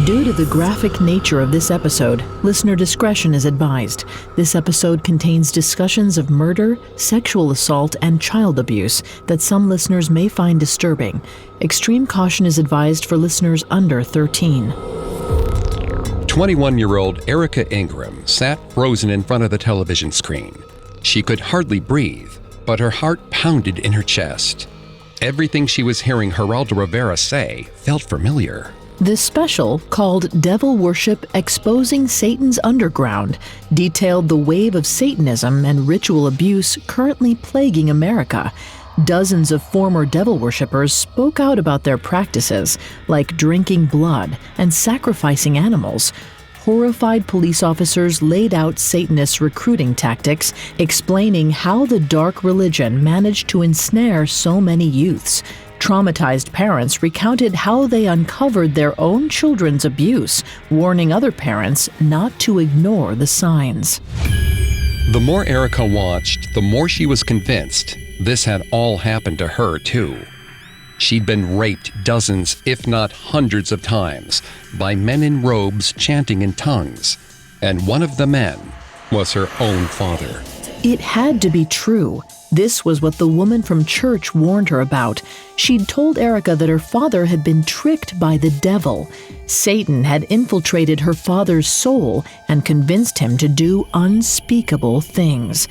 Due to the graphic nature of this episode, listener discretion is advised. This episode contains discussions of murder, sexual assault, and child abuse that some listeners may find disturbing. Extreme caution is advised for listeners under 13. 21-year-old Erica Ingram sat frozen in front of the television screen. She could hardly breathe, but her heart pounded in her chest. Everything she was hearing Geraldo Rivera say felt familiar. This special, called Devil Worship Exposing Satan's Underground, detailed the wave of Satanism and ritual abuse currently plaguing America. Dozens of former devil worshippers spoke out about their practices, like drinking blood and sacrificing animals. Horrified police officers laid out Satanist recruiting tactics, explaining how the dark religion managed to ensnare so many youths. Traumatized parents recounted how they uncovered their own children's abuse, warning other parents not to ignore the signs. The more Erica watched, the more she was convinced this had all happened to her, too. She'd been raped dozens, if not hundreds of times, by men in robes chanting in tongues. And one of the men was her own father. It had to be true. This was what the woman from church warned her about. She'd told Erica that her father had been tricked by the devil. Satan had infiltrated her father's soul and convinced him to do unspeakable things.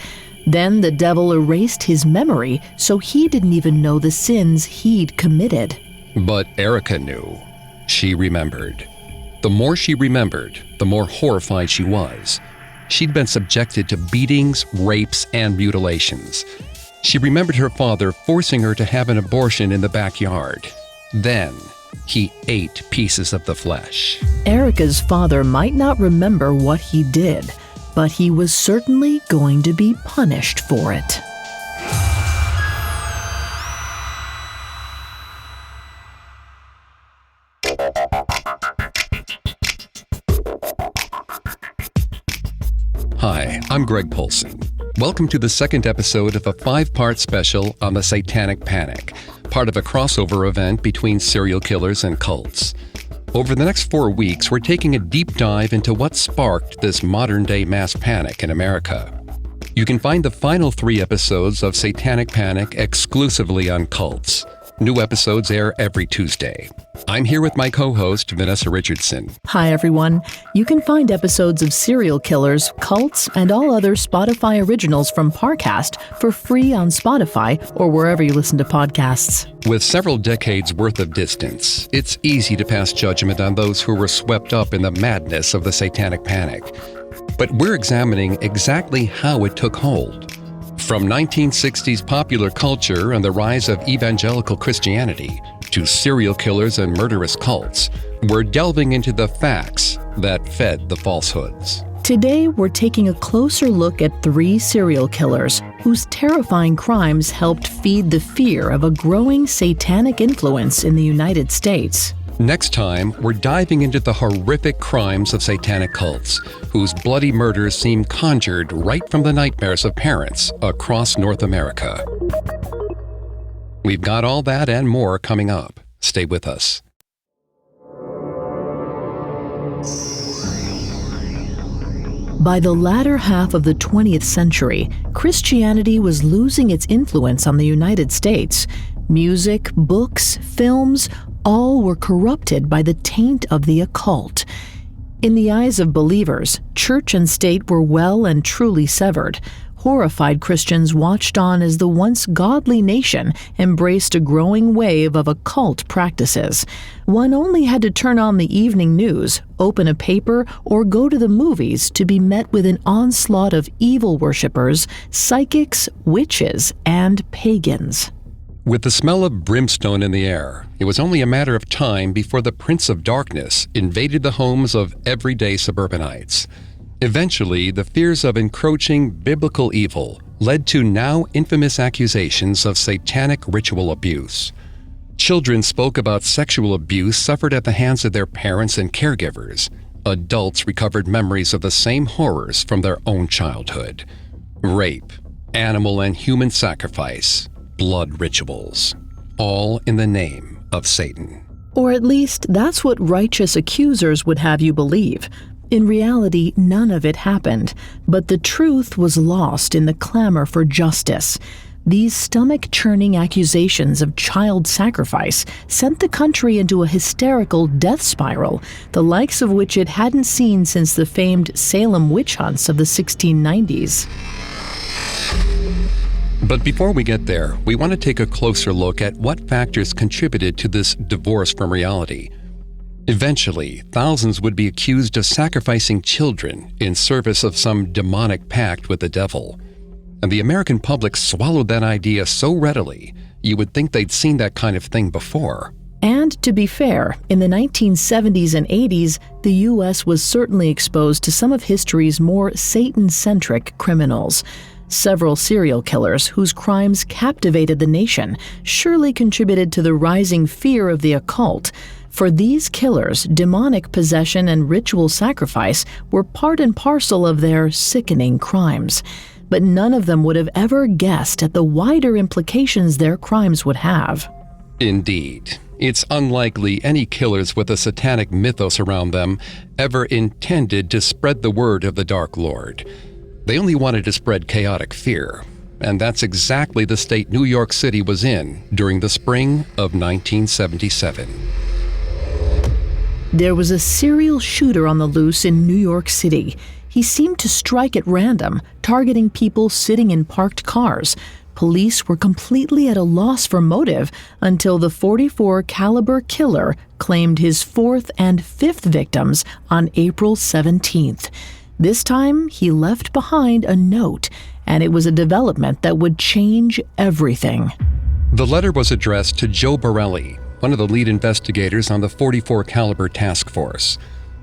Then the devil erased his memory, so he didn't even know the sins he'd committed. But Erica knew. She remembered. The more she remembered, the more horrified she was. She'd been subjected to beatings, rapes, and mutilations. She remembered her father forcing her to have an abortion in the backyard. Then, he ate pieces of the flesh. Erica's father might not remember what he did, but he was certainly going to be punished for it. Hi, I'm Greg Polson. Welcome to the second episode of a 5-part special on the Satanic Panic, part of a crossover event between serial killers and cults. Over the next 4 weeks, we're taking a deep dive into what sparked this modern-day mass panic in America. You can find the final 3 episodes of Satanic Panic exclusively on Cults. New episodes air every Tuesday. I'm here with my co-host, Vanessa Richardson. Hi, everyone. You can find episodes of Serial Killers, Cults, and all other Spotify originals from Parcast for free on Spotify or wherever you listen to podcasts. With several decades worth of distance, it's easy to pass judgment on those who were swept up in the madness of the Satanic Panic. But we're examining exactly how it took hold. From 1960s popular culture and the rise of evangelical Christianity to serial killers and murderous cults, we're delving into the facts that fed the falsehoods. Today, we're taking a closer look at 3 serial killers whose terrifying crimes helped feed the fear of a growing satanic influence in the United States. Next time, we're diving into the horrific crimes of satanic cults, whose bloody murders seem conjured right from the nightmares of parents across North America. We've got all that and more coming up. Stay with us. By the latter half of the 20th century, Christianity was losing its influence on the United States. Music, books, films, all were corrupted by the taint of the occult. In the eyes of believers, church and state were well and truly severed. Horrified Christians watched on as the once godly nation embraced a growing wave of occult practices. One only had to turn on the evening news, open a paper, or go to the movies to be met with an onslaught of evil worshippers, psychics, witches, and pagans. With the smell of brimstone in the air, it was only a matter of time before the Prince of Darkness invaded the homes of everyday suburbanites. Eventually, the fears of encroaching biblical evil led to now infamous accusations of satanic ritual abuse. Children spoke about sexual abuse suffered at the hands of their parents and caregivers. Adults recovered memories of the same horrors from their own childhood. Rape, animal and human sacrifice, blood rituals, all in the name of Satan. Or at least that's what righteous accusers would have you believe. In reality, none of it happened, but the truth was lost in the clamor for justice. These stomach-churning accusations of child sacrifice sent the country into a hysterical death spiral, the likes of which it hadn't seen since the famed Salem witch hunts of the 1690s. But before we get there, we want to take a closer look at what factors contributed to this divorce from reality. Eventually, thousands would be accused of sacrificing children in service of some demonic pact with the devil. And the American public swallowed that idea so readily, you would think they'd seen that kind of thing before. And to be fair, in the 1970s and 80s, the U.S. was certainly exposed to some of history's more Satan-centric criminals. Several serial killers whose crimes captivated the nation surely contributed to the rising fear of the occult. For these killers, demonic possession and ritual sacrifice were part and parcel of their sickening crimes. But none of them would have ever guessed at the wider implications their crimes would have. Indeed. It's unlikely any killers with a satanic mythos around them ever intended to spread the word of the Dark Lord. They only wanted to spread chaotic fear, and that's exactly the state New York City was in during the spring of 1977. There was a serial shooter on the loose in New York City. He seemed to strike at random, targeting people sitting in parked cars. Police were completely at a loss for motive until the .44 caliber killer claimed his fourth and fifth victims on April 17th. This time, he left behind a note, and it was a development that would change everything. The letter was addressed to Joe Borelli, one of the lead investigators on the .44 caliber task force.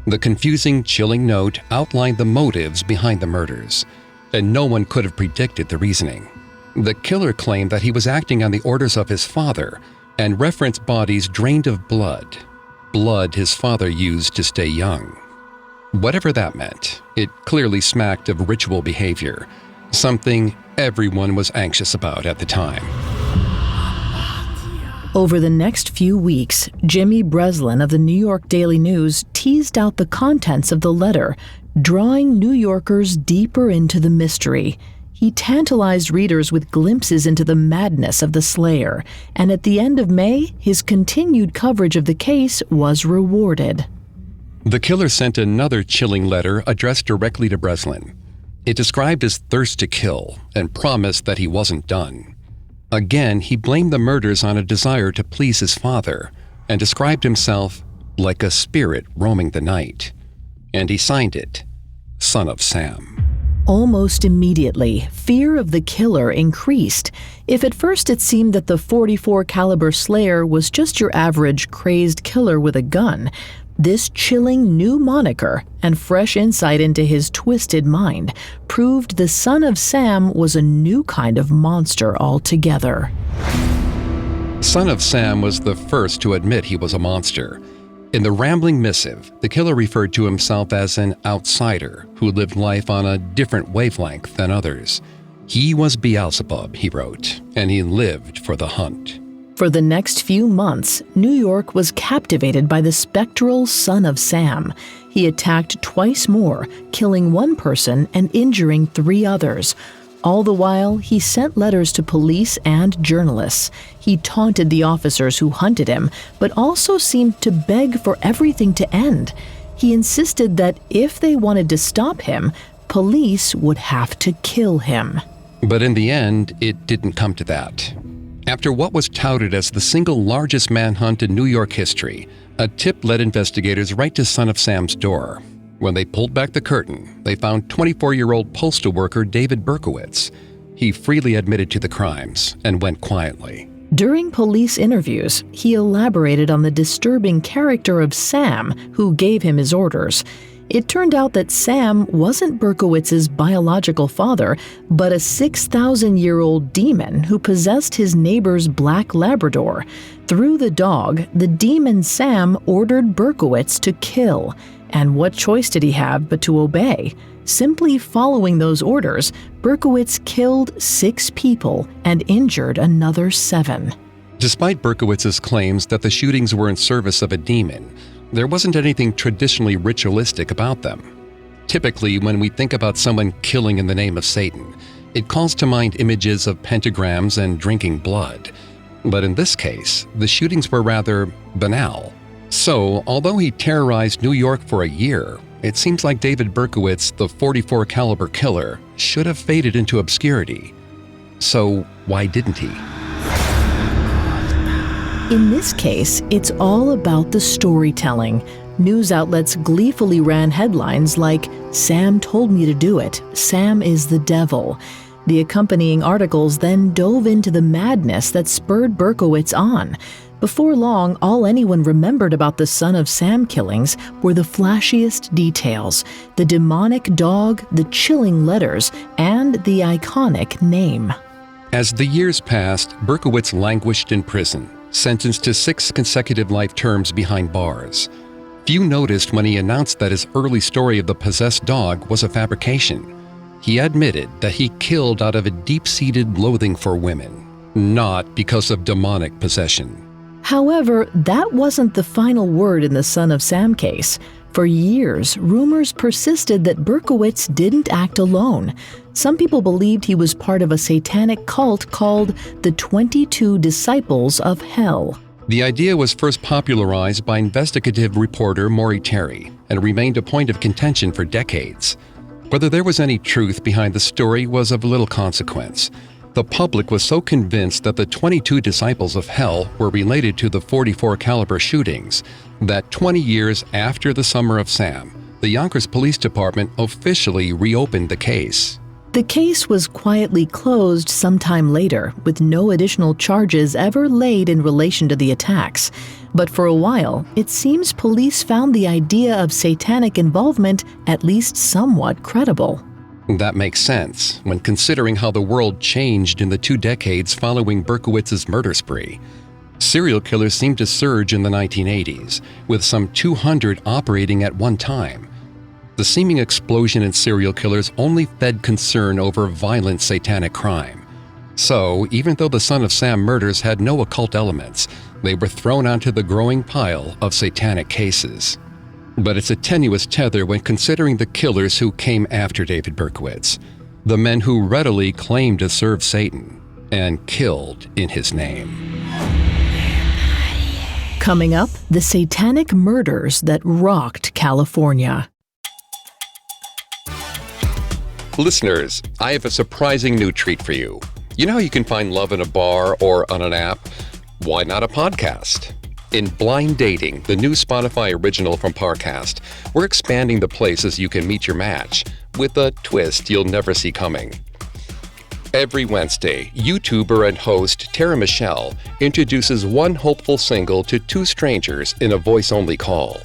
The confusing, chilling note outlined the motives behind the murders, and no one could have predicted the reasoning. The killer claimed that he was acting on the orders of his father and referenced bodies drained of blood his father used to stay young. Whatever that meant, it clearly smacked of ritual behavior, something everyone was anxious about at the time. Over the next few weeks, Jimmy Breslin of the New York Daily News teased out the contents of the letter, drawing New Yorkers deeper into the mystery. He tantalized readers with glimpses into the madness of the slayer, and at the end of May, his continued coverage of the case was rewarded. The killer sent another chilling letter addressed directly to Breslin. It described his thirst to kill and promised that he wasn't done. Again, he blamed the murders on a desire to please his father and described himself like a spirit roaming the night. And he signed it, Son of Sam. Almost immediately, fear of the killer increased. If at first it seemed that the .44 caliber slayer was just your average crazed killer with a gun, this chilling new moniker and fresh insight into his twisted mind proved the Son of Sam was a new kind of monster altogether. Son of Sam was the first to admit he was a monster. In the rambling missive, the killer referred to himself as an outsider who lived life on a different wavelength than others. He was Beelzebub, he wrote, and he lived for the hunt. For the next few months, New York was captivated by the spectral Son of Sam. He attacked twice more, killing one person and injuring 3 others. All the while, he sent letters to police and journalists. He taunted the officers who hunted him, but also seemed to beg for everything to end. He insisted that if they wanted to stop him, police would have to kill him. But in the end, it didn't come to that. After what was touted as the single largest manhunt in New York history, a tip led investigators right to Son of Sam's door. When they pulled back the curtain, they found 24-year-old postal worker David Berkowitz. He freely admitted to the crimes and went quietly. During police interviews, he elaborated on the disturbing character of Sam, who gave him his orders. It turned out that Sam wasn't Berkowitz's biological father, but a 6,000-year-old demon who possessed his neighbor's black Labrador. Through the dog, the demon Sam ordered Berkowitz to kill. And what choice did he have but to obey? Simply following those orders, Berkowitz killed 6 people and injured another 7. Despite Berkowitz's claims that the shootings were in service of a demon, there wasn't anything traditionally ritualistic about them. Typically, when we think about someone killing in the name of Satan, it calls to mind images of pentagrams and drinking blood. But in this case, the shootings were rather banal. So, although he terrorized New York for a year, it seems like David Berkowitz, the .44 caliber killer, should have faded into obscurity. So, why didn't he? In this case, it's all about the storytelling. News outlets gleefully ran headlines like, "Sam told me to do it. Sam is the devil." The accompanying articles then dove into the madness that spurred Berkowitz on. Before long, all anyone remembered about the Son of Sam killings were the flashiest details: the demonic dog, the chilling letters, and the iconic name. As the years passed, Berkowitz languished in prison, sentenced to 6 consecutive life terms behind bars. Few noticed when he announced that his early story of the possessed dog was a fabrication. He admitted that he killed out of a deep-seated loathing for women, not because of demonic possession. However, that wasn't the final word in the Son of Sam case. For years, rumors persisted that Berkowitz didn't act alone. Some people believed he was part of a satanic cult called the 22 Disciples of Hell. The idea was first popularized by investigative reporter Maury Terry and remained a point of contention for decades. Whether there was any truth behind the story was of little consequence. The public was so convinced that the 22 Disciples of Hell were related to the .44 caliber shootings that 20 years after the Summer of Sam, the Yonkers Police Department officially reopened the case. The case was quietly closed sometime later, with no additional charges ever laid in relation to the attacks. But for a while, it seems police found the idea of satanic involvement at least somewhat credible. That makes sense when considering how the world changed in the 2 decades following Berkowitz's murder spree. Serial killers seemed to surge in the 1980s, with some 200 operating at one time. The seeming explosion in serial killers only fed concern over violent satanic crime. So, even though the Son of Sam murders had no occult elements, they were thrown onto the growing pile of satanic cases. But it's a tenuous tether when considering the killers who came after David Berkowitz, the men who readily claimed to serve Satan and killed in his name. Coming up, the satanic murders that rocked California. Listeners, I have a surprising new treat for you. You know how you can find love in a bar or on an app? Why not a podcast? In Blind Dating, the new Spotify original from Parcast, we're expanding the places you can meet your match with a twist you'll never see coming. Every Wednesday, YouTuber and host Tara Michelle introduces one hopeful single to 2 strangers in a voice-only call.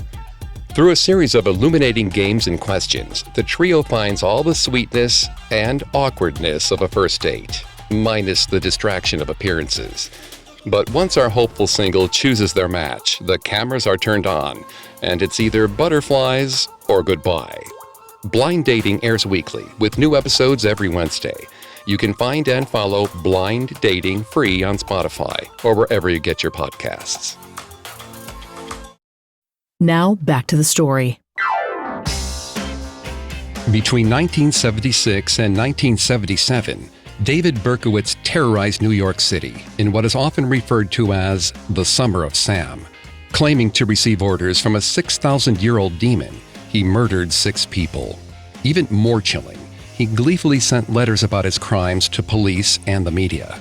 Through a series of illuminating games and questions, the trio finds all the sweetness and awkwardness of a first date, minus the distraction of appearances. But once our hopeful single chooses their match, the cameras are turned on, and it's either butterflies or goodbye. Blind Dating airs weekly, with new episodes every Wednesday. You can find and follow Blind Dating free on Spotify or wherever you get your podcasts. Now, back to the story. Between 1976 and 1977, David Berkowitz terrorized New York City in what is often referred to as the Summer of Sam. Claiming to receive orders from a 6,000-year-old demon, he murdered 6 people. Even more chilling, he gleefully sent letters about his crimes to police and the media.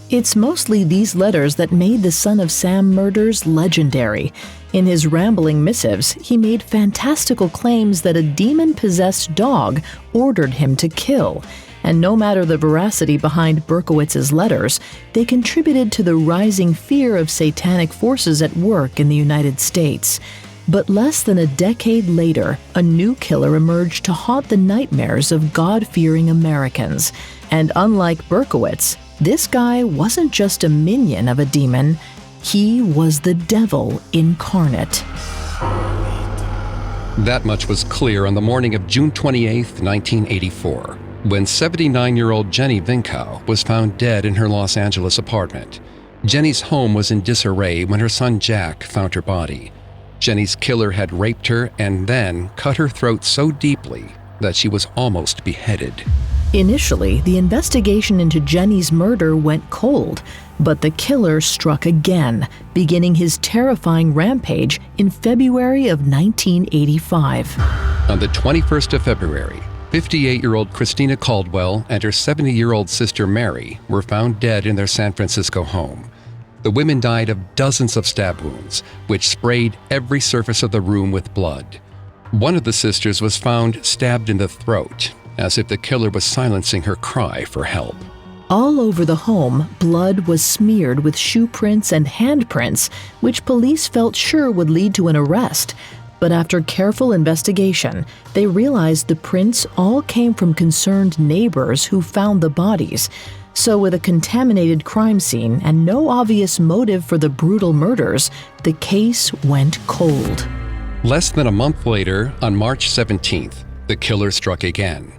It's mostly these letters that made the Son of Sam murders legendary. In his rambling missives, he made fantastical claims that a demon-possessed dog ordered him to kill. And no matter the veracity behind Berkowitz's letters, they contributed to the rising fear of satanic forces at work in the United States. But less than a decade later, a new killer emerged to haunt the nightmares of God-fearing Americans. And unlike Berkowitz, this guy wasn't just a minion of a demon, he was the devil incarnate. That much was clear on the morning of June 28, 1984, when 79-year-old Jenny Vinkow was found dead in her Los Angeles apartment. Jenny's home was in disarray when her son Jack found her body. Jenny's killer had raped her and then cut her throat so deeply that she was almost beheaded. Initially, the investigation into Jenny's murder went cold, but the killer struck again, beginning his terrifying rampage in February of 1985. On the 21st of February, 58-year-old Christina Caldwell and her 70-year-old sister Mary were found dead in their San Francisco home. The women died of dozens of stab wounds, which sprayed every surface of the room with blood. One of the sisters was found stabbed in the throat, as if the killer was silencing her cry for help. All over the home, blood was smeared with shoe prints and handprints, which police felt sure would lead to an arrest. But after careful investigation, they realized the prints all came from concerned neighbors who found the bodies. So with a contaminated crime scene and no obvious motive for the brutal murders, the case went cold. Less than a month later, on March 17th, the killer struck again.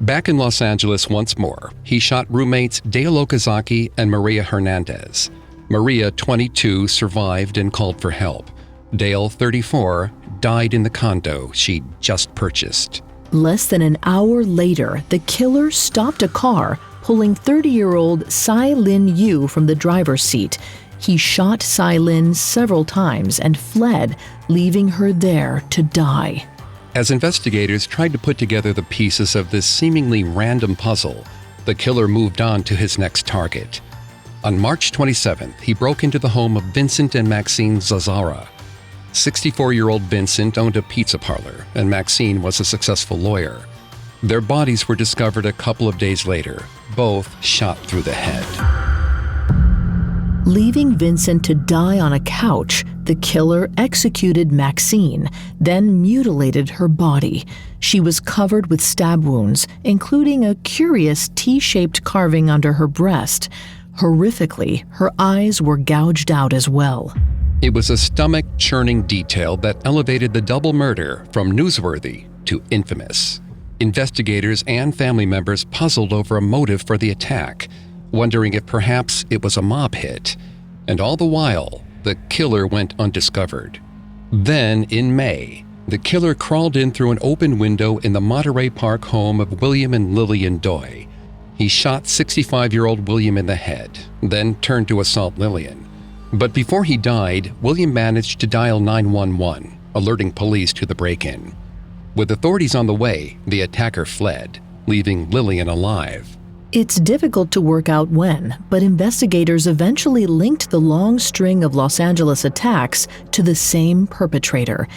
Back in Los Angeles once more, he shot roommates Dale Okazaki and Maria Hernandez. Maria, 22, survived and called for help. Dale, 34, died in the condo she'd just purchased. Less than an hour later, the killer stopped a car, pulling 30-year-old Tsai Lin Yu from the driver's seat. He shot Tsai Lin several times and fled, leaving her there to die. As investigators tried to put together the pieces of this seemingly random puzzle, the killer moved on to his next target. On March 27th, he broke into the home of Vincent and Maxine Zazzara. 64-year-old Vincent owned a pizza parlor, and Maxine was a successful lawyer. Their bodies were discovered a couple of days later, both shot through the head. Leaving Vincent to die on a couch, the killer executed Maxine, then mutilated her body. She was covered with stab wounds, including a curious T-shaped carving under her breast. Horrifically, her eyes were gouged out as well. It was a stomach-churning detail that elevated the double murder from newsworthy to infamous. Investigators and family members puzzled over a motive for the attack, wondering if perhaps it was a mob hit. And all the while, the killer went undiscovered. Then, in May, the killer crawled in through an open window in the Monterey Park home of William and Lillian Doi. He shot 65-year-old William in the head, then turned to assault Lillian. But before he died, William managed to dial 911, alerting police to the break-in. With authorities on the way, the attacker fled, leaving Lillian alive. It's difficult to work out when, but investigators eventually linked the long string of Los Angeles attacks to the same perpetrator.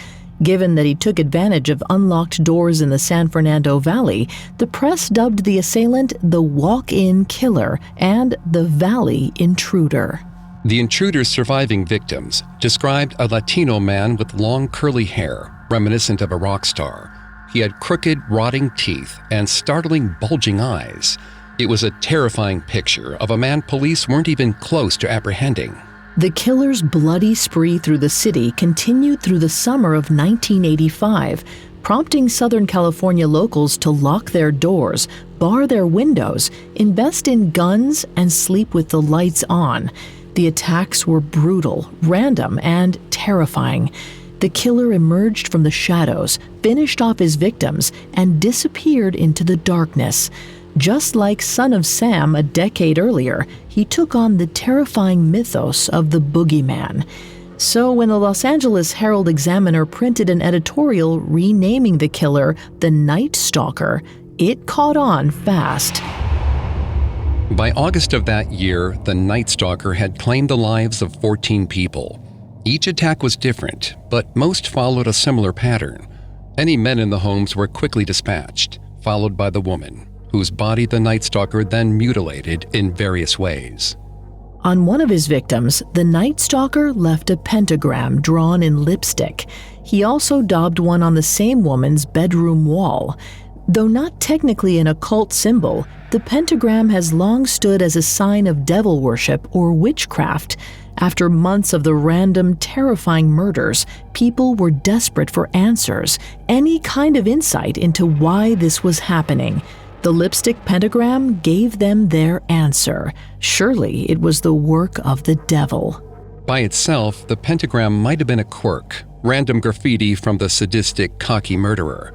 Given that he took advantage of unlocked doors in the San Fernando Valley, the press dubbed the assailant the walk-in killer and the Valley Intruder. The intruder's surviving victims described a Latino man with long curly hair, reminiscent of a rock star. He had crooked, rotting teeth and startling, bulging eyes. It was a terrifying picture of a man police weren't even close to apprehending. The killer's bloody spree through the city continued through the summer of 1985, prompting Southern California locals to lock their doors, bar their windows, invest in guns, and sleep with the lights on. The attacks were brutal, random, and terrifying. The killer emerged from the shadows, finished off his victims, and disappeared into the darkness. Just like Son of Sam a decade earlier, he took on the terrifying mythos of the boogeyman. So when the Los Angeles Herald-Examiner printed an editorial renaming the killer the Night Stalker, it caught on fast. By August of that year, the Night Stalker had claimed the lives of 14 people. Each attack was different, but most followed a similar pattern. Any men in the homes were quickly dispatched, followed by the woman, whose body the Night Stalker then mutilated in various ways. On one of his victims, the Night Stalker left a pentagram drawn in lipstick. He also daubed one on the same woman's bedroom wall. Though not technically an occult symbol, the pentagram has long stood as a sign of devil worship or witchcraft. After months of the random, terrifying murders, people were desperate for answers, any kind of insight into why this was happening. The lipstick pentagram gave them their answer. Surely it was the work of the devil. By itself, the pentagram might have been a quirk, random graffiti from the sadistic, cocky murderer.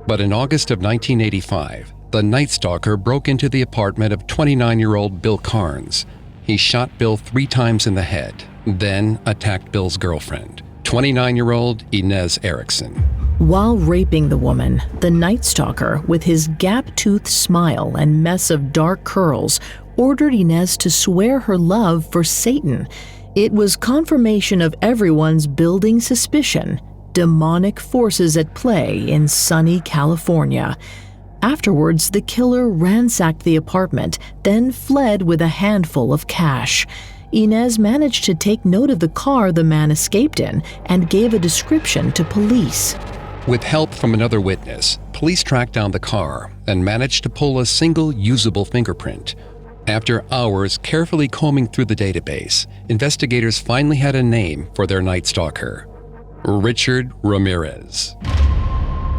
But in August of 1985, the Night Stalker broke into the apartment of 29-year-old Bill Carnes. He shot Bill 3 times in the head, then attacked Bill's girlfriend, 29-year-old Inez Erickson. While raping the woman, the Night Stalker, with his gap-toothed smile and mess of dark curls, ordered Inez to swear her love for Satan. It was confirmation of everyone's building suspicion: demonic forces at play in sunny California. Afterwards, the killer ransacked the apartment, then fled with a handful of cash. Inez managed to take note of the car the man escaped in and gave a description to police. With help from another witness, police tracked down the car and managed to pull a single usable fingerprint. After hours carefully combing through the database, investigators finally had a name for their Night Stalker: Richard Ramirez.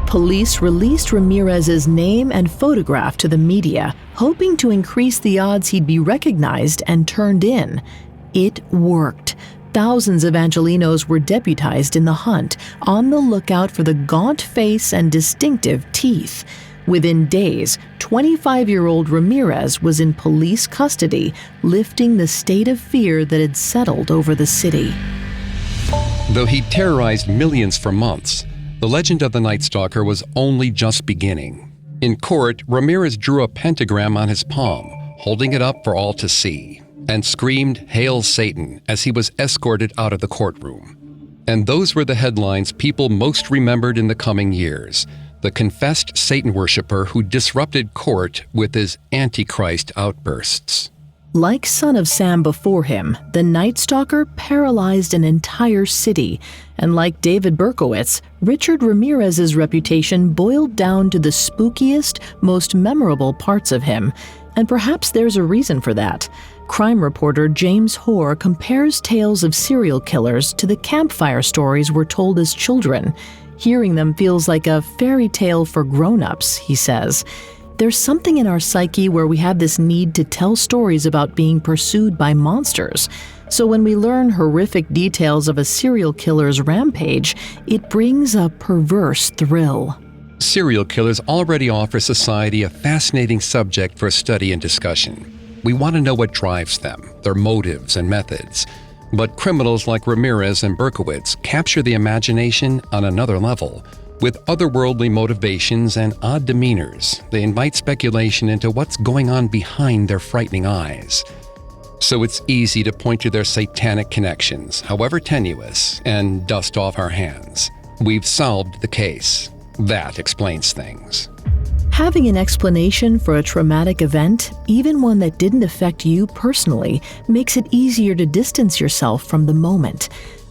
Police released Ramirez's name and photograph to the media, hoping to increase the odds he'd be recognized and turned in. It worked. Thousands of Angelenos were deputized in the hunt, on the lookout for the gaunt face and distinctive teeth. Within days, 25-year-old Ramirez was in police custody, lifting the state of fear that had settled over the city. Though he terrorized millions for months, the legend of the Night Stalker was only just beginning. In court, Ramirez drew a pentagram on his palm, holding it up for all to see, and screamed, "Hail Satan," as he was escorted out of the courtroom. And those were the headlines people most remembered in the coming years: the confessed Satan worshiper who disrupted court with his Antichrist outbursts. Like Son of Sam before him, the Night Stalker paralyzed an entire city, and like David Berkowitz, Richard Ramirez's reputation boiled down to the spookiest, most memorable parts of him. And perhaps there's a reason for that. Crime reporter James Hoare compares tales of serial killers to the campfire stories we're told as children. Hearing them feels like a fairy tale for grown-ups, he says. There's something in our psyche where we have this need to tell stories about being pursued by monsters. So when we learn horrific details of a serial killer's rampage, it brings a perverse thrill. Serial killers already offer society a fascinating subject for study and discussion. We want to know what drives them, their motives and methods. But criminals like Ramirez and Berkowitz capture the imagination on another level. With otherworldly motivations and odd demeanors, they invite speculation into what's going on behind their frightening eyes. So it's easy to point to their satanic connections, however tenuous, and dust off our hands. We've solved the case. That explains things. Having an explanation for a traumatic event, even one that didn't affect you personally, makes it easier to distance yourself from the moment.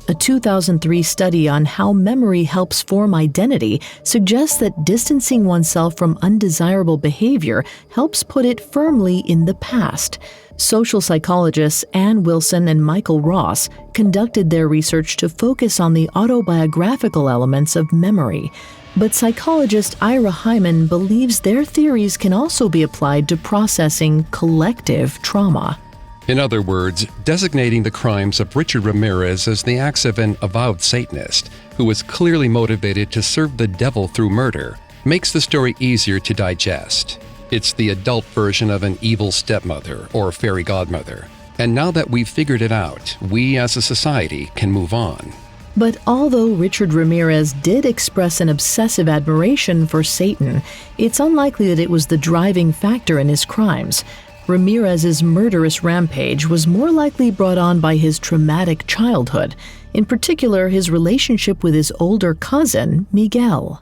A 2003 study on how memory helps form identity suggests that distancing oneself from undesirable behavior helps put it firmly in the past. Social psychologists Ann Wilson and Michael Ross conducted their research to focus on the autobiographical elements of memory. But psychologist Ira Hyman believes their theories can also be applied to processing collective trauma. In other words, designating the crimes of Richard Ramirez as the acts of an avowed Satanist who was clearly motivated to serve the devil through murder makes the story easier to digest. It's the adult version of an evil stepmother or fairy godmother. And now that we've figured it out, we as a society can move on. But although Richard Ramirez did express an obsessive admiration for Satan, it's unlikely that it was the driving factor in his crimes. Ramirez's murderous rampage was more likely brought on by his traumatic childhood, in particular his relationship with his older cousin, Miguel.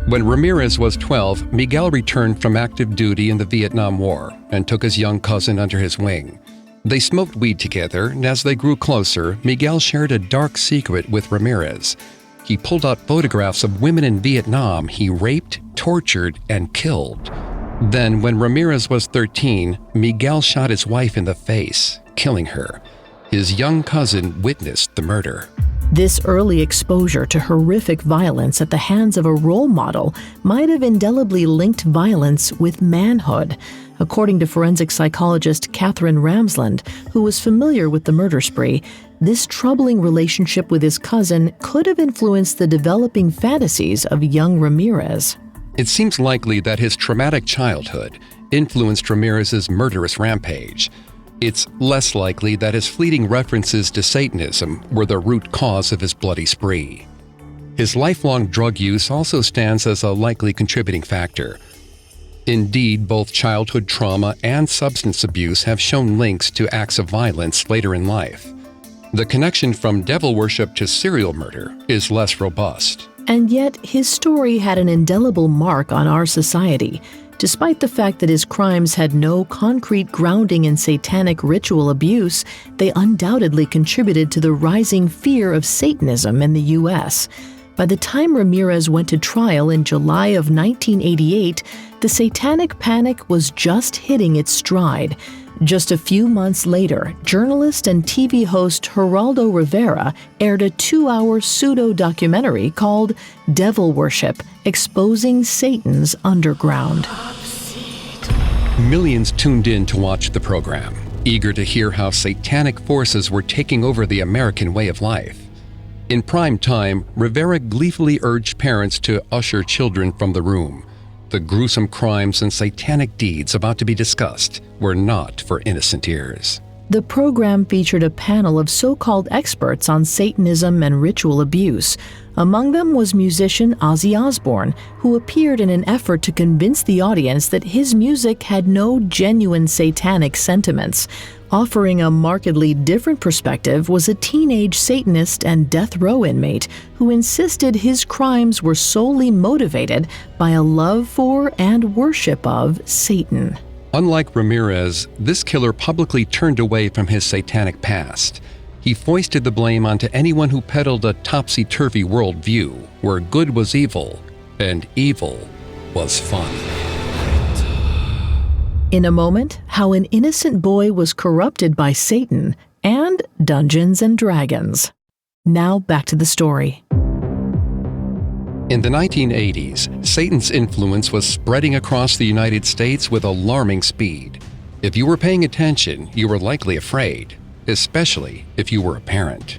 When Ramirez was 12, Miguel returned from active duty in the Vietnam War and took his young cousin under his wing. They smoked weed together, and as they grew closer, Miguel shared a dark secret with Ramirez. He pulled out photographs of women in Vietnam he raped, tortured, and killed. Then, when Ramirez was 13, Miguel shot his wife in the face, killing her. His young cousin witnessed the murder. This early exposure to horrific violence at the hands of a role model might have indelibly linked violence with manhood, according to forensic psychologist Catherine Ramsland, who was familiar with the murder spree. This troubling relationship with his cousin could have influenced the developing fantasies of young Ramirez. It seems likely that his traumatic childhood influenced Ramirez's murderous rampage. It's less likely that his fleeting references to Satanism were the root cause of his bloody spree. His lifelong drug use also stands as a likely contributing factor. Indeed, both childhood trauma and substance abuse have shown links to acts of violence later in life. The connection from devil worship to serial murder is less robust. And yet, his story had an indelible mark on our society. Despite the fact that his crimes had no concrete grounding in satanic ritual abuse, they undoubtedly contributed to the rising fear of Satanism in the U.S. By the time Ramirez went to trial in July of 1988, the Satanic Panic was just hitting its stride. Just a few months later, journalist and TV host Geraldo Rivera aired a 2-hour pseudo-documentary called Devil Worship: Exposing Satan's Underground. Millions tuned in to watch the program, eager to hear how satanic forces were taking over the American way of life. In prime time, Rivera gleefully urged parents to usher children from the room. The gruesome crimes and satanic deeds about to be discussed were not for innocent ears. The program featured a panel of so-called experts on Satanism and ritual abuse. Among them was musician Ozzy Osbourne, who appeared in an effort to convince the audience that his music had no genuine satanic sentiments. Offering a markedly different perspective was a teenage Satanist and death row inmate who insisted his crimes were solely motivated by a love for and worship of Satan. Unlike Ramirez, this killer publicly turned away from his satanic past. He foisted the blame onto anyone who peddled a topsy-turvy worldview where good was evil and evil was fun. In a moment, how an innocent boy was corrupted by Satan and Dungeons and Dragons. Now back to the story. In the 1980s, Satan's influence was spreading across the United States with alarming speed. If you were paying attention, you were likely afraid, especially if you were a parent.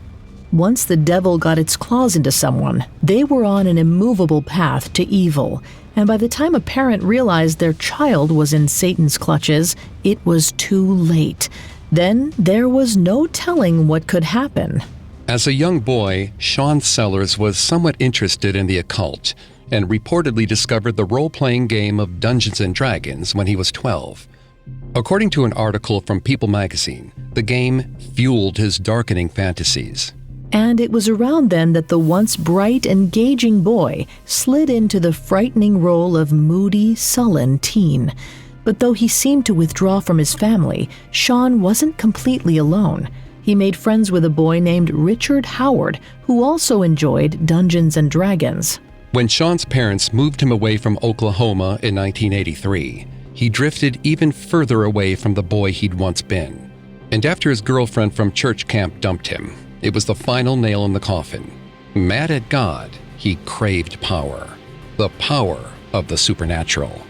Once the devil got its claws into someone, they were on an immovable path to evil. And by the time a parent realized their child was in Satan's clutches, it was too late. Then there was no telling what could happen. As a young boy, Sean Sellers was somewhat interested in the occult and reportedly discovered the role-playing game of Dungeons and Dragons when he was 12. According to an article from People magazine, the game fueled his darkening fantasies. And it was around then that the once bright, engaging boy slid into the frightening role of moody, sullen teen. But though he seemed to withdraw from his family, Sean wasn't completely alone. He made friends with a boy named Richard Howard, who also enjoyed Dungeons and Dragons. When Sean's parents moved him away from Oklahoma in 1983, he drifted even further away from the boy he'd once been. And after his girlfriend from church camp dumped him, it was the final nail in the coffin. Mad at God, he craved power. The power of the supernatural.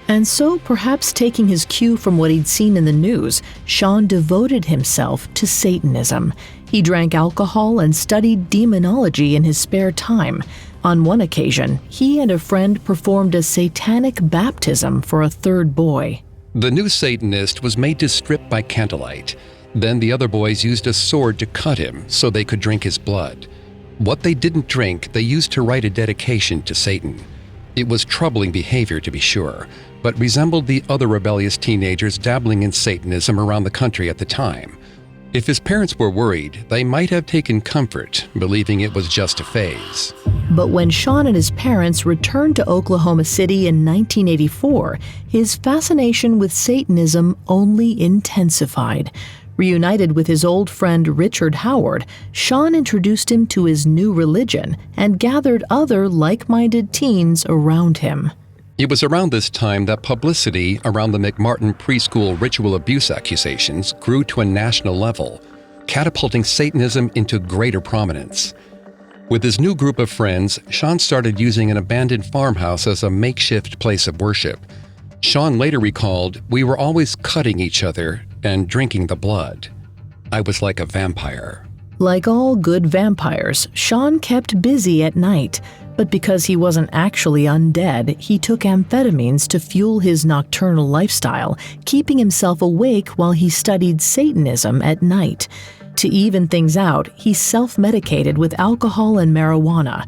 And so, perhaps taking his cue from what he'd seen in the news, Sean devoted himself to Satanism. He drank alcohol and studied demonology in his spare time. On one occasion, he and a friend performed a satanic baptism for a third boy. The new Satanist was made to strip by candlelight. Then the other boys used a sword to cut him so they could drink his blood. What they didn't drink, they used to write a dedication to Satan. It was troubling behavior, to be sure, but resembled the other rebellious teenagers dabbling in Satanism around the country at the time. If his parents were worried, they might have taken comfort, believing it was just a phase. But when Sean and his parents returned to Oklahoma City in 1984, his fascination with Satanism only intensified. Reunited with his old friend Richard Howard, Sean introduced him to his new religion and gathered other like-minded teens around him. It was around this time that publicity around the McMartin preschool ritual abuse accusations grew to a national level. catapulting Satanism into greater prominence. With his new group of friends, Sean started using an abandoned farmhouse as a makeshift place of worship. Sean later recalled, "We were always cutting each other and drinking the blood. I was like a vampire." Like all good vampires, Sean kept busy at night, but because he wasn't actually undead, he took amphetamines to fuel his nocturnal lifestyle, keeping himself awake while he studied Satanism at night. To even things out, he self-medicated with alcohol and marijuana.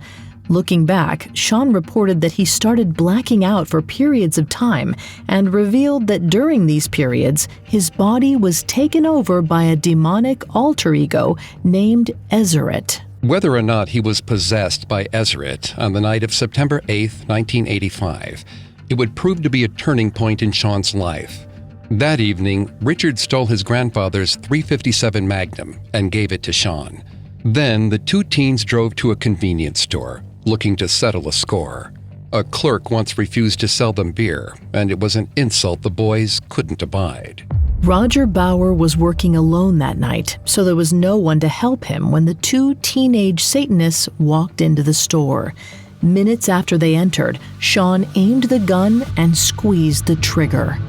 Looking back, Sean reported that he started blacking out for periods of time and revealed that during these periods, his body was taken over by a demonic alter ego named Ezeret. Whether or not he was possessed by Ezeret on the night of September 8, 1985, it would prove to be a turning point in Sean's life. That evening, Richard stole his grandfather's .357 Magnum and gave it to Sean. Then the two teens drove to a convenience store, looking to settle a score. A clerk once refused to sell them beer, and it was an insult the boys couldn't abide. Roger Bauer was working alone that night, so there was no one to help him when the two teenage Satanists walked into the store. Minutes after they entered, Sean aimed the gun and squeezed the trigger.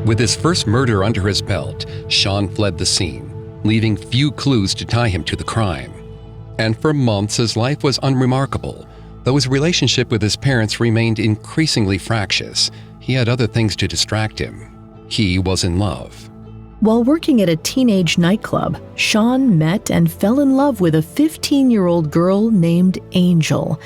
With his first murder under his belt, Sean fled the scene, leaving few clues to tie him to the crime. And for months, his life was unremarkable. Though his relationship with his parents remained increasingly fractious, he had other things to distract him. He was in love. While working at a teenage nightclub, Sean met and fell in love with a 15-year-old girl named Angel.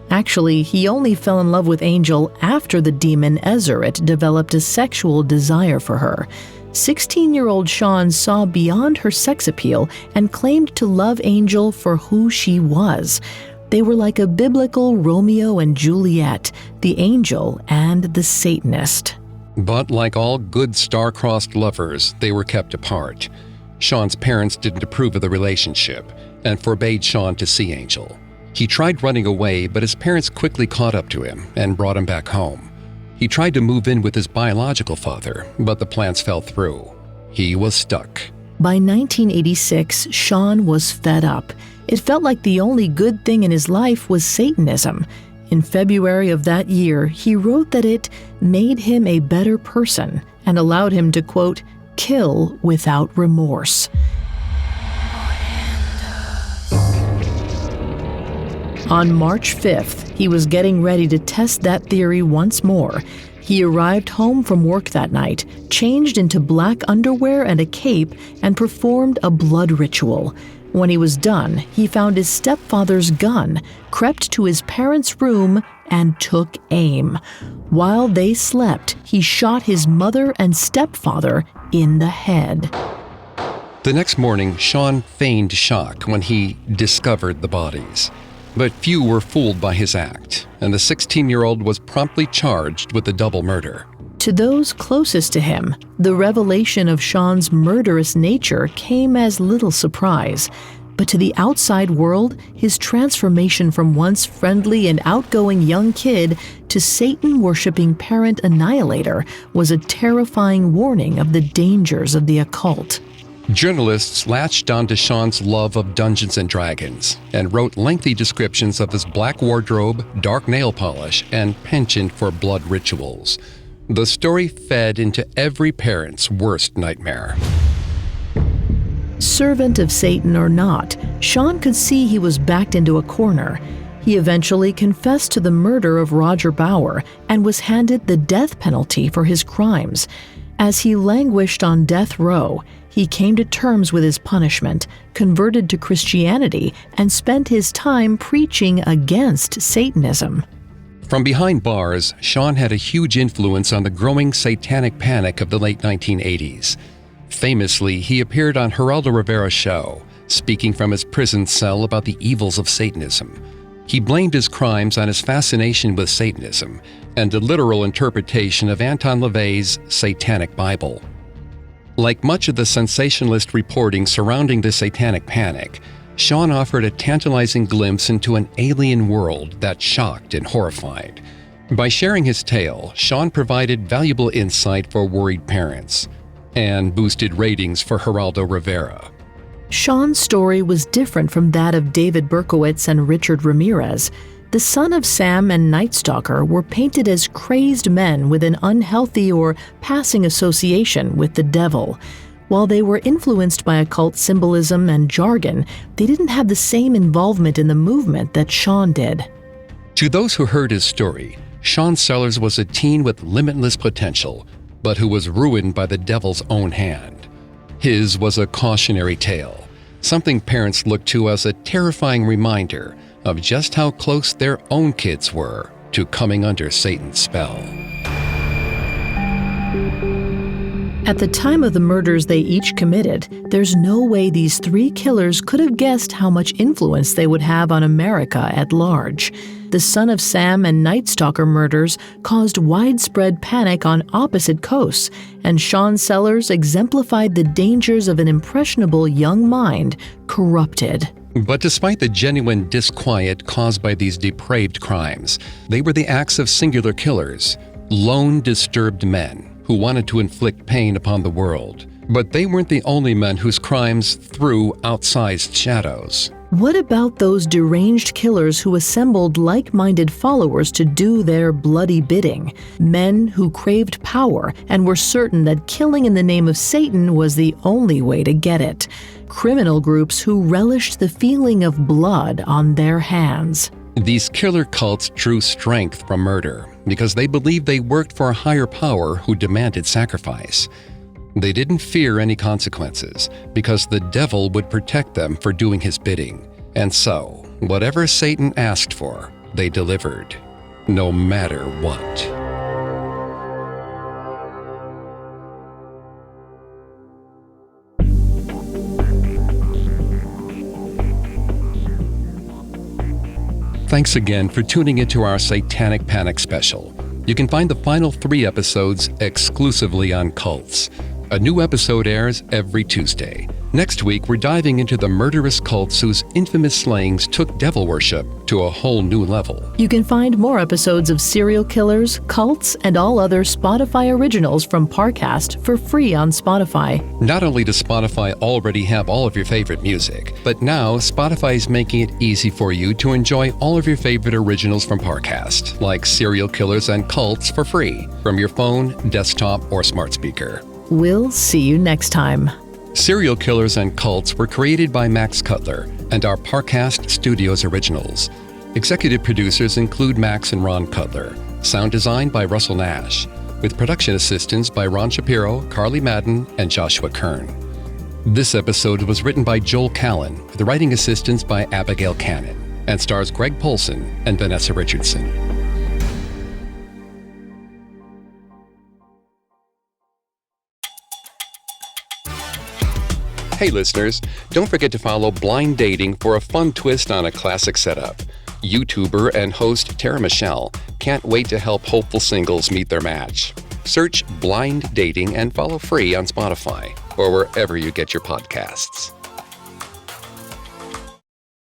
Actually, he only fell in love with Angel after the demon Ezeret developed a sexual desire for her. 16-year-old Sean saw beyond her sex appeal and claimed to love Angel for who she was. They were like a biblical Romeo and Juliet, the angel and the Satanist. But like all good star-crossed lovers, they were kept apart. Sean's parents didn't approve of the relationship and forbade Sean to see Angel. He tried running away, but his parents quickly caught up to him and brought him back home. He tried to move in with his biological father, but the plans fell through. He was stuck. By 1986, Sean was fed up. It felt like the only good thing in his life was Satanism. In February of that year, he wrote that it made him a better person and allowed him to, quote, kill without remorse. On March 5th, he was getting ready to test that theory once more. He arrived home from work that night, changed into black underwear and a cape, and performed a blood ritual. When he was done, he found his stepfather's gun, crept to his parents' room, and took aim. While they slept, he shot his mother and stepfather in the head. The next morning, Sean feigned shock when he discovered the bodies. But few were fooled by his act, and the 16-year-old was promptly charged with the double murder. To those closest to him, the revelation of Sean's murderous nature came as little surprise. But to the outside world, his transformation from once friendly and outgoing young kid to Satan-worshipping parent annihilator was a terrifying warning of the dangers of the occult. Journalists latched onto Sean's love of Dungeons and Dragons and wrote lengthy descriptions of his black wardrobe, dark nail polish, and penchant for blood rituals. The story fed into every parent's worst nightmare. Servant of Satan or not, Sean could see he was backed into a corner. He eventually confessed to the murder of Roger Bauer and was handed the death penalty for his crimes. As he languished on death row, he came to terms with his punishment, converted to Christianity, and spent his time preaching against Satanism. From behind bars, Sean had a huge influence on the growing Satanic Panic of the late 1980s. Famously, he appeared on Geraldo Rivera's show, speaking from his prison cell about the evils of Satanism. He blamed his crimes on his fascination with Satanism and the literal interpretation of Anton LaVey's Satanic Bible. Like much of the sensationalist reporting surrounding the Satanic Panic, Sean offered a tantalizing glimpse into an alien world that shocked and horrified. By sharing his tale, Sean provided valuable insight for worried parents and boosted ratings for Geraldo Rivera. Sean's story was different from that of David Berkowitz and Richard Ramirez. The Son of Sam and Night Stalker were painted as crazed men with an unhealthy or passing association with the devil. While they were influenced by occult symbolism and jargon, they didn't have the same involvement in the movement that Sean did. To those who heard his story, Sean Sellers was a teen with limitless potential, but who was ruined by the devil's own hand. His was a cautionary tale, something parents looked to as a terrifying reminder of just how close their own kids were to coming under Satan's spell. At the time of the murders they each committed, there's no way these three killers could have guessed how much influence they would have on America at large. The Son of Sam and Night Stalker murders caused widespread panic on opposite coasts, and Sean Sellers exemplified the dangers of an impressionable young mind corrupted. But despite the genuine disquiet caused by these depraved crimes, they were the acts of singular killers, lone disturbed men who wanted to inflict pain upon the world. But they weren't the only men whose crimes threw outsized shadows. What about those deranged killers who assembled like-minded followers to do their bloody bidding? Men who craved power and were certain that killing in the name of Satan was the only way to get it. Criminal groups who relished the feeling of blood on their hands. These killer cults drew strength from murder because they believed they worked for a higher power who demanded sacrifice. They didn't fear any consequences because the devil would protect them for doing his bidding. And so, whatever Satan asked for, they delivered, no matter what. Thanks again for tuning into our Satanic Panic special. You can find the final 3 episodes exclusively on cults. A new episode airs every Tuesday. Next week, we're diving into the murderous cults whose infamous slayings took devil worship to a whole new level. You can find more episodes of serial killers, cults, and all other Spotify originals from Parcast for free on Spotify. Not only does Spotify already have all of your favorite music, but now Spotify is making it easy for you to enjoy all of your favorite originals from Parcast, like serial killers and cults for free, from your phone, desktop, or smart speaker. We'll see you next time. Serial Killers and Cults were created by Max Cutler and are Parcast Studios originals. Executive producers include Max and Ron Cutler. Sound design by Russell Nash, with production assistance by Ron Shapiro, Carly Madden, and Joshua Kern. This episode was written by Joel Callan, with writing assistance by Abigail Cannon, and stars Greg Polson and Vanessa Richardson. Hey listeners, don't forget to follow Blind Dating for a fun twist on a classic setup. YouTuber and host Tara Michelle can't wait to help hopeful singles meet their match. Search Blind Dating and follow free on Spotify or wherever you get your podcasts.